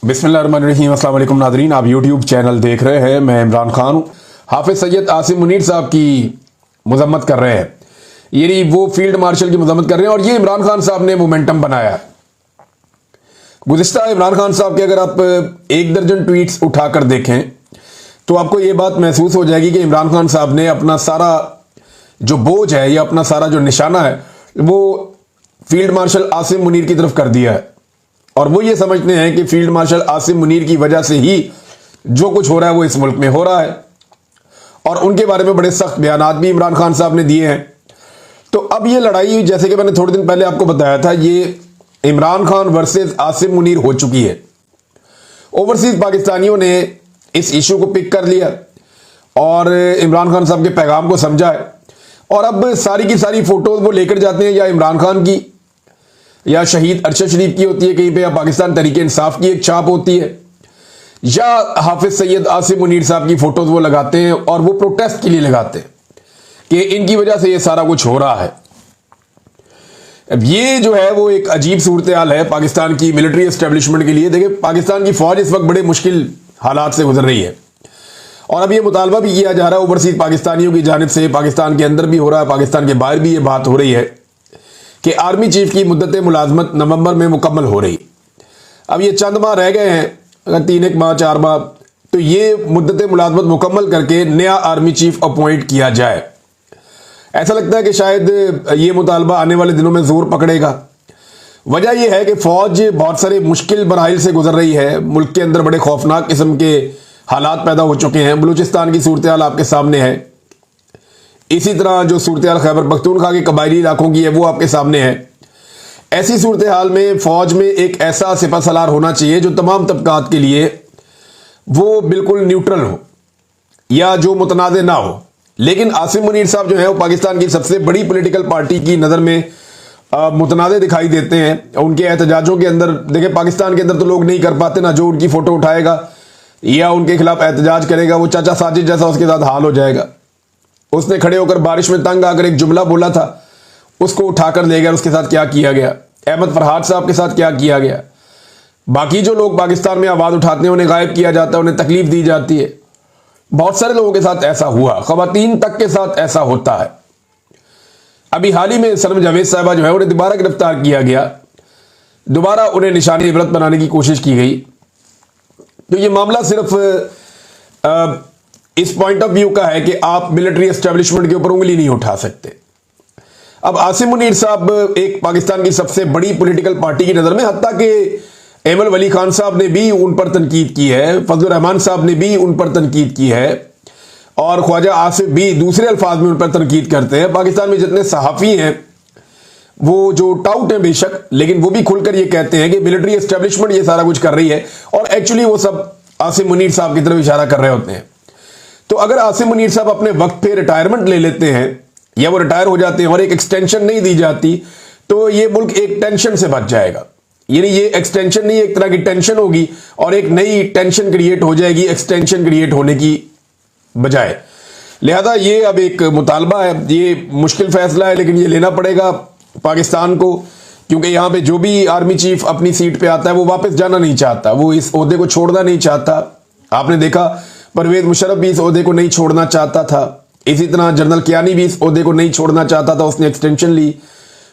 बिस्मिल्लाहिर्रहमानिर्रहीम। अस्सलाम वालेकुम नादरीन, आप यूट्यूब चैनल देख रहे हैं। मैं इमरान खान हूँ। हाफिज सैयद आसिम मुनीर साहब की मजम्मत कर रहे हैं, यानी वो फील्ड मार्शल की मजम्मत कर रहे हैं और ये इमरान खान साहब ने मोमेंटम बनाया। गुज़िश्ता इमरान खान साहब के अगर आप 1 दर्जन ट्वीट्स उठाकर देखें तो आपको ये बात महसूस हो जाएगी कि इमरान खान साहब ने अपना सारा जो बोझ है या अपना सारा जो निशाना है वो फील्ड मार्शल आसिम मुनीर की तरफ कर दिया है। और वो ये समझते हैं कि फील्ड मार्शल आसिम मुनीर की वजह से ही जो कुछ हो रहा है वो इस मुल्क में हो रहा है। और उनके बारे में बड़े सख्त बयानात भी इमरान खान साहब ने दिए हैं। तो अब ये लड़ाई, जैसे कि मैंने थोड़े दिन पहले आपको बताया था, ये इमरान खान वर्सेस आसिम मुनीर हो चुकी है। ओवरसीज पाकिस्तानियों ने इस इशू को पिक कर लिया और इमरान खान साहब के पैगाम को समझा है। और अब सारी की सारी फोटोज वो लेकर जाते हैं, या इमरान खान की या शहीद अरशद शरीफ की होती है कहीं पे, या पाकिस्तान तहरीक इंसाफ की एक छाप होती है, या हाफिज सैयद आसिम मुनीर साहब की फोटोज वो लगाते हैं और वो प्रोटेस्ट के लिए लगाते हैं कि इनकी वजह से ये सारा कुछ हो रहा है। अब ये जो है वो एक अजीब सूरत हाल है पाकिस्तान की मिलिट्री एस्टेब्लिशमेंट के लिए। देखिए, पाकिस्तान की फौज इस वक्त बड़े मुश्किल हालात से गुजर रही है और अब ये मुतालबा भी किया जा रहा है ओवरसीज पाकिस्तानियों की जानिब से, पाकिस्तान के अंदर भी हो रहा है, पाकिस्तान के बाहर भी ये बात हो रही है कि आर्मी चीफ की मुद्दत मुलाजमत नवंबर में मुकम्मल हो रही। अब ये चंद माह रह गए हैं, अगर 3 माह 4 माह, तो ये मुद्दत मुलाजमत मुकम्मल करके नया आर्मी चीफ अपॉइंट किया जाए। ऐसा लगता है कि शायद ये मुतालबा आने वाले दिनों में जोर पकड़ेगा। वजह यह है कि फौज बहुत सारे मुश्किल मराहिल से गुजर रही है। मुल्क के अंदर बड़े खौफनाक किस्म के हालात पैदा हो चुके हैं। बलूचिस्तान की सूरत हाल आपके सामने है, इसी तरह जो सूरत हाल खैबर पख्तूनख्वा के कबायली इलाकों की है वो आपके सामने है। ऐसी सूरत हाल में फौज में एक ऐसा सिपह सलार होना चाहिए जो तमाम तबकात के लिए वो बिल्कुल न्यूट्रल हो या जो मुतनाज़ ना हो। लेकिन आसिम मुनीर साहब जो है वो पाकिस्तान की सबसे बड़ी पॉलिटिकल पार्टी की नज़र में मुतनाज़ दिखाई देते हैं। उनके एहतजाजों के अंदर देखिए, पाकिस्तान के अंदर तो लोग नहीं कर पाते ना, जो उनकी फ़ोटो उठाएगा या उनके खिलाफ एहतजाज करेगा वो चाचा साजिद जैसा उसके साथ हाल हो जाएगा। उसने खड़े होकर बारिश में तंग आकर एक जुमला बोला था, उसको उठाकर ले गया, उसके साथ क्या किया गया। अहमद फरहाद साहब के साथ क्या किया गया। बाकी जो लोग पाकिस्तान में आवाज़ उठाते हैं उन्हें गायब किया जाता है, उन्हें तकलीफ दी जाती है। बहुत सारे लोगों के साथ ऐसा हुआ, खवातीन तक के साथ ऐसा होता है। अभी हाल ही में सनम जावेद साहिबा जो है उन्हें दोबारा गिरफ्तार किया गया, दोबारा उन्हें निशानी इबरत बनाने की कोशिश की गई। तो ये मामला सिर्फ इस पॉइंट ऑफ व्यू का है कि आप मिलिट्री एस्टेब्लिशमेंट के ऊपर उंगली नहीं उठा सकते। अब आसिम मुनीर साहब एक पाकिस्तान की सबसे बड़ी पॉलिटिकल पार्टी की नज़र में, हत्ता कि एमल वली खान साहब ने भी उन पर तनकीद की है, फजलुर रहमान साहब ने भी उन पर तनकीद की है और ख्वाजा आसिफ भी दूसरे अल्फाज में उन पर तनकीद करते हैं। पाकिस्तान में जितने सहाफ़ी हैं वो जो टाउट हैं बेशक, लेकिन वो भी खुलकर ये कहते हैं कि मिलिट्री एस्टेब्लिशमेंट ये सारा कुछ कर रही है और एक्चुअली वो सब आसिम मुनीर साहब की तरफ इशारा कर रहे होते हैं। तो अगर आसिम मुनीर साहब अपने वक्त पे रिटायरमेंट ले लेते हैं या वो रिटायर हो जाते हैं और एक एक्सटेंशन नहीं दी जाती तो ये मुल्क एक टेंशन से बच जाएगा। यानी ये एक्सटेंशन नहीं, एक तरह की टेंशन होगी और एक नई टेंशन क्रिएट हो जाएगी एक्सटेंशन क्रिएट होने की बजाय। लिहाजा ये अब एक मुतालबा है, ये मुश्किल फैसला है लेकिन ये लेना पड़ेगा पाकिस्तान को, क्योंकि यहाँ पे जो भी आर्मी चीफ अपनी सीट पे आता है वो वापस जाना नहीं चाहता, वो इस ओहदे को छोड़ना नहीं चाहता। आपने देखा परवेज मुशर्रफ भी इस ओहदे को नहीं छोड़ना चाहता था, इसी तरह जनरल कियानी भी इस ओहदे को नहीं छोड़ना चाहता था, उसने एक्सटेंशन ली।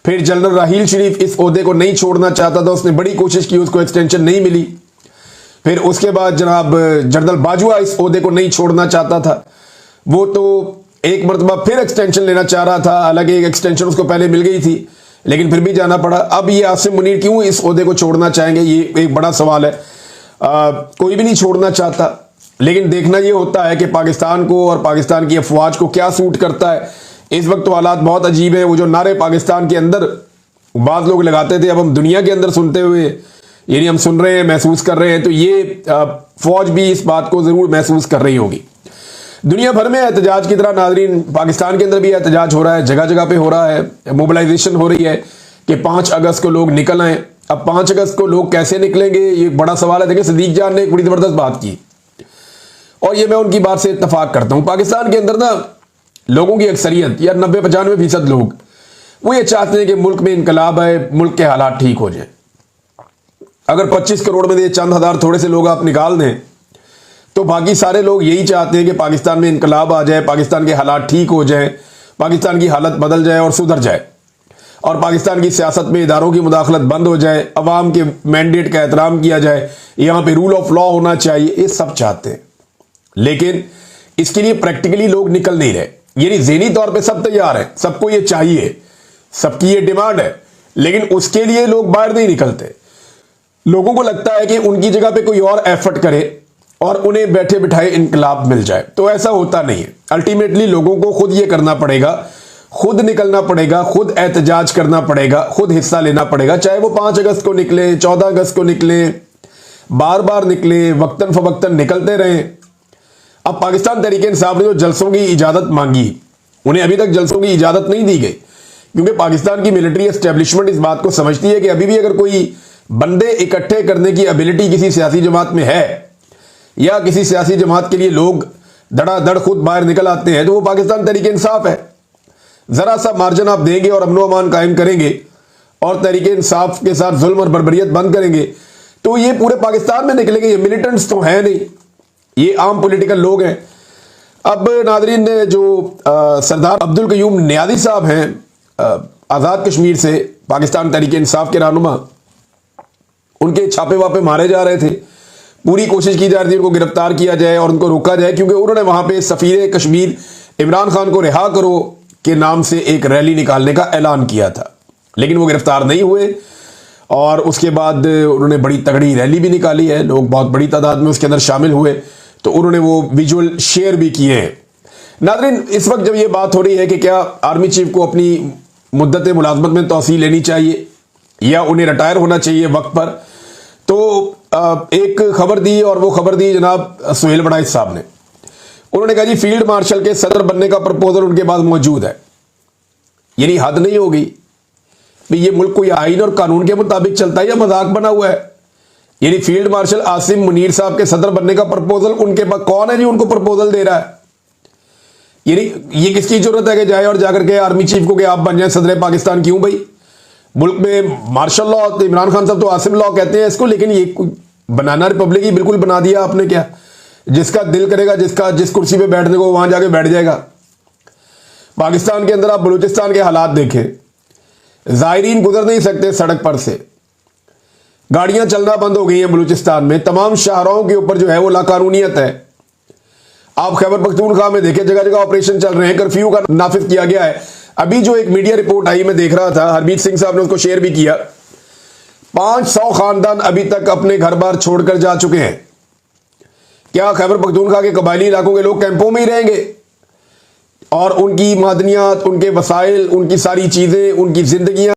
फिर जनरल राहील शरीफ इस ओहदे को नहीं छोड़ना चाहता था, उसने बड़ी कोशिश की, उसको एक्सटेंशन नहीं मिली। फिर उसके बाद जनाब जनरल बाजवा इस ओहदे को नहीं छोड़ना चाहता था, वो तो एक मरतबा फिर एक्सटेंशन लेना चाह रहा था, हालांकि एक एक्सटेंशन उसको पहले मिल गई थी लेकिन फिर भी जाना पड़ा। अब ये आसिम मुनीर क्यों इस ओहदे को छोड़ना चाहेंगे, ये एक बड़ा सवाल है। कोई भी नहीं छोड़ना चाहता, लेकिन देखना ये होता है कि पाकिस्तान को और पाकिस्तान की अफवाज को क्या सूट करता है। इस वक्त तो हालात बहुत अजीब हैं। वो जो नारे पाकिस्तान के अंदर बाज़ लोग लगाते थे, अब हम दुनिया के अंदर सुनते हुए, यानी हम सुन रहे हैं, महसूस कर रहे हैं, तो ये फौज भी इस बात को ज़रूर महसूस कर रही होगी। दुनिया भर में एहतजाज की तरह नाज़रीन पाकिस्तान के अंदर भी एहतजाज हो रहा है, जगह जगह पे हो रहा है, मोबिलाइजेशन हो रही है कि 5 अगस्त को लोग निकल आए। अब 5 अगस्त को लोग कैसे निकलेंगे ये बड़ा सवाल है। देखिए, सदीक जान ने एक बड़ी ज़बरदस्त बात की और ये मैं उनकी बात से इत्तफाक करता हूँ। पाकिस्तान के अंदर ना लोगों की अक्सरियत या 90-95% लोग वो ये चाहते हैं कि मुल्क में इनकलाब आए, मुल्क के हालात ठीक हो जाए। अगर 25 करोड़ में से चंद हजार थोड़े से लोग आप निकाल दें तो बाकी सारे लोग यही चाहते हैं कि पाकिस्तान में इनकलाब आ जाए, पाकिस्तान के हालात ठीक हो जाए, पाकिस्तान की हालत बदल जाए और सुधर जाए और पाकिस्तान की सियासत में इदारों की मुदाखलत बंद हो जाए, अवाम के मैंडेट का एहतराम किया जाए, यहाँ पे रूल ऑफ लॉ होना चाहिए, ये सब चाहते हैं। लेकिन इसके लिए प्रैक्टिकली लोग निकल नहीं रहे। यानी ज़हनी तौर पे सब तैयार है, सबको ये चाहिए, सबकी ये डिमांड है, लेकिन उसके लिए लोग बाहर नहीं निकलते। लोगों को लगता है कि उनकी जगह पे कोई और एफर्ट करे और उन्हें बैठे बिठाए इनकलाब मिल जाए, तो ऐसा होता नहीं है। अल्टीमेटली लोगों को खुद ये करना पड़ेगा, खुद निकलना पड़ेगा, खुद एहतजाज करना पड़ेगा, खुद हिस्सा लेना पड़ेगा, चाहे वो 5 अगस्त को निकले, 14 अगस्त को निकले, बार बार निकले, वक्तन फवक्तन निकलते रहे। अब पाकिस्तान तहरीक इंसाफ ने जो जलसों की इजाजत मांगी, उन्हें अभी तक जलसों की इजाजत नहीं दी गई, क्योंकि पाकिस्तान की मिलिट्री एस्टेब्लिशमेंट इस बात को समझती है कि अभी भी अगर कोई बंदे इकट्ठे करने की एबिलिटी किसी सियासी जमात में है या किसी सियासी जमात के लिए लोग धड़ाधड़ खुद बाहर निकल आते हैं, तो वो पाकिस्तान तहरीक इंसाफ है। जरा सा मार्जिन आप देंगे और अमन अमान कायम करेंगे और तहरीक इंसाफ के साथ जुल्म और बर्बरियत बंद करेंगे, तो ये पूरे पाकिस्तान में निकलेंगे। ये मिलिटेंट्स तो हैं नहीं, ये आम पॉलिटिकल लोग हैं। अब नादरीन, जो सरदार अब्दुल कयूम नियाज़ी साहब हैं आज़ाद कश्मीर से, पाकिस्तान तहरीक इंसाफ के रहनुमा, उनके छापे वापे मारे जा रहे थे। पूरी कोशिश की जा रही थी उनको गिरफ्तार किया जाए और उनको रोका जाए, क्योंकि उन्होंने वहां पे सफीर कश्मीर इमरान खान को रिहा करो के नाम से एक रैली निकालने का ऐलान किया था, लेकिन वो गिरफ्तार नहीं हुए। और उसके बाद उन्होंने बड़ी तगड़ी रैली भी निकाली है, लोग बहुत बड़ी तादाद में उसके अंदर शामिल हुए, तो उन्होंने वो विजुअल शेयर भी किए हैं। नाज़रीन, इस वक्त जब ये बात हो रही है कि क्या आर्मी चीफ को अपनी मुद्दत मुलाजमत में तौसील लेनी चाहिए या उन्हें रिटायर होना चाहिए वक्त पर, तो एक खबर दी, और वो खबर दी जनाब सुहेल बड़ाइच साहब ने। उन्होंने कहा जी फील्ड मार्शल के सदर बनने का प्रपोजल उनके पास मौजूद है। यानी हद नहीं होगी भी ये मुल्क कोई आइन और कानून के मुताबिक चलता है या मजाक बना हुआ है। यानी फील्ड मार्शल आसिम मुनीर साहब के सदर बनने का प्रपोजल उनके पास, कौन है जी उनको प्रपोजल दे रहा है? यानी ये किसकी जरूरत है कि जाए और जाकर के आर्मी चीफ को कि आप बन जाए सदर पाकिस्तान? क्यों भाई? मुल्क में मार्शल लॉ, तो इमरान खान साहब तो आसिम लॉ कहते हैं इसको, लेकिन ये बनाना रिपब्लिक ही बिल्कुल बना दिया आपने। क्या जिसका दिल करेगा, जिस कुर्सी पे बैठने को वहां जाके बैठ जाएगा। पाकिस्तान के अंदर आप बलूचिस्तान के हालात देखें, जायरीन गुजर नहीं सकते सड़क पर से, गाड़ियां चलना बंद हो गई हैं बलूचिस्तान में, तमाम शाहराहों के ऊपर जो है वो लाकानूनियत है। आप खैबर पख्तूनख्वा में देखें, जगह जगह ऑपरेशन चल रहे हैं, कर्फ्यू का नाफिज किया गया है। अभी जो एक मीडिया रिपोर्ट आई, मैं देख रहा था, हरमीत सिंह साहब ने उसको शेयर भी किया, 500 खानदान अभी तक अपने घर बार छोड़कर जा चुके हैं। क्या खैबर पख्तूनख्वा के कबायली इलाकों के लोग कैंपों में ही रहेंगे और उनकी मादनियात, उनके वसाइल, उनकी सारी चीजें, उनकी जिंदगियां